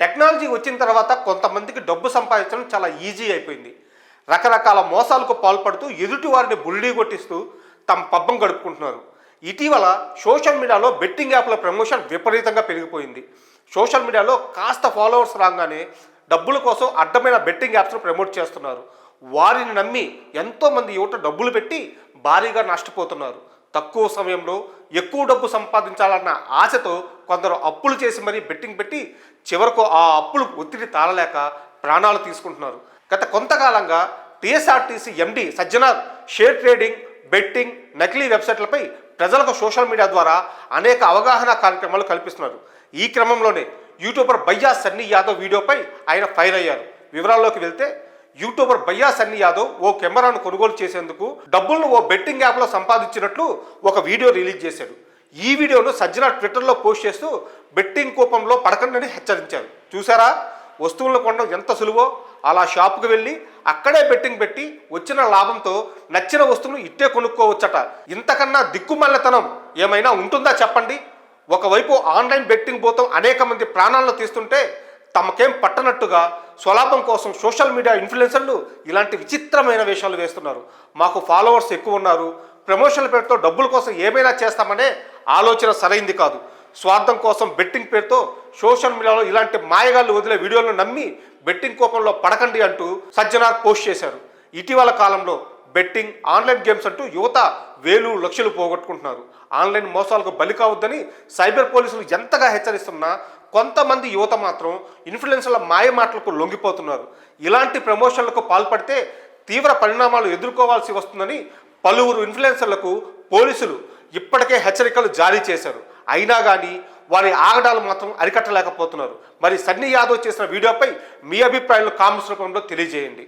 Technology వచ్చిన తర్వాత కొంతమందికి డబ్బు సంపాదించడం చాలా ఈజీ అయిపోయింది. రకరకాల మోసాలకు పాల్పడుతూ ఎదుటి వారిని బుల్డీ కొట్టిస్తూ తమ పబ్బం గడుపుకుంటున్నారు. ఇటీవల సోషల్ మీడియాలో బెట్టింగ్ యాప్ల ప్రమోషన్ విపరీతంగా పెరిగిపోయింది. సోషల్ మీడియాలో కాస్త ఫాలోవర్స్ రాగానే డబ్బుల కోసం అడ్డమైన బెట్టింగ్ యాప్స్ను ప్రమోట్ చేస్తున్నారు. వారిని నమ్మి ఎంతోమంది యువత డబ్బులు పెట్టి భారీగా నష్టపోతున్నారు. తక్కువ సమయంలో ఎక్కువ డబ్బు సంపాదించాలన్న ఆశతో కొందరు అప్పులు చేసి మరీ బెట్టింగ్ పెట్టి చివరకు ఆ అప్పులు ఒత్తిడి తాళలేక ప్రాణాలు తీసుకుంటున్నారు. గత కొంతకాలంగా టీఎస్ఆర్టీసీ ఎండి సజ్జనార్ షేర్ ట్రేడింగ్, బెట్టింగ్, నకిలీ వెబ్సైట్లపై ప్రజలకు సోషల్ మీడియా ద్వారా అనేక అవగాహన కార్యక్రమాలు కల్పిస్తున్నారు. ఈ క్రమంలోనే యూట్యూబర్ బయ్యా సన్నీ యాదవ్ వీడియోపై ఆయన ఫైర్ అయ్యారు. వివరాల్లోకి వెళ్తే యూట్యూబర్ బయ్యా సన్నీ యాదవ్ ఓ కెమెరాను కొనుగోలు చేసేందుకు డబ్బులను ఓ బెట్టింగ్ యాప్లో సంపాదించినట్లు ఒక వీడియో రిలీజ్ చేశాడు. ఈ వీడియోను సజ్జనార్ ట్విట్టర్లో పోస్ట్ చేస్తూ బెట్టింగ్ కూపంలో పడకండి హెచ్చరించారు. చూసారా, వస్తువులను కొనడం ఎంత సులువో అలా షాపుకు వెళ్ళి అక్కడే బెట్టింగ్ పెట్టి వచ్చిన లాభంతో నచ్చిన వస్తువును ఇట్టే కొనుక్కోవచ్చట. ఇంతకన్నా దిక్కుమల్లతనం ఏమైనా ఉంటుందా చెప్పండి. ఒకవైపు ఆన్లైన్ బెట్టింగ్ పోతాం అనేక మంది ప్రాణాలను తీస్తుంటే తమకేం పట్టనట్టుగా స్వలాభం కోసం సోషల్ మీడియా ఇన్ఫ్లుయెన్సర్లు ఇలాంటి విచిత్రమైన వేషాలు వేస్తున్నారు. మాకు ఫాలోవర్స్ ఎక్కువ ఉన్నారు, ప్రమోషన్ల పేరుతో డబ్బుల కోసం ఏమైనా చేస్తామనే ఆలోచన సరైంది కాదు. స్వార్థం కోసం బెట్టింగ్ పేరుతో సోషల్ మీడియాలో ఇలాంటి మాయగాళ్ళు వదిలే వీడియోలను నమ్మి బెట్టింగ్ కోపంలో పడకండి అంటూ సజ్జనార్ పోస్ట్ చేశారు. ఇటీవల కాలంలో బెట్టింగ్, ఆన్లైన్ గేమ్స్ అంటూ యువత వేలు లక్షలు పోగొట్టుకుంటున్నారు. ఆన్లైన్ మోసాలకు బలి కావద్దని సైబర్ పోలీసులు ఎంతగా హెచ్చరిస్తున్నా కొంతమంది యువత మాత్రం ఇన్ఫ్లుయెన్సర్ల మాయ మాటలకు లొంగిపోతున్నారు. ఇలాంటి ప్రమోషన్లకు పాల్పడితే తీవ్ర పరిణామాలు ఎదుర్కోవాల్సి వస్తుందని పలువురు ఇన్ఫ్లుయెన్సర్లకు పోలీసులు ఇప్పటికే హెచ్చరికలు జారీ చేశారు. అయినా కానీ వారి ఆగడాలు మాత్రం అరికట్టలేకపోతున్నారు. మరి సన్నీ యాదవ్ చేసిన వీడియోపై మీ అభిప్రాయాలను కామెంట్స్ రూపంలో తెలియజేయండి.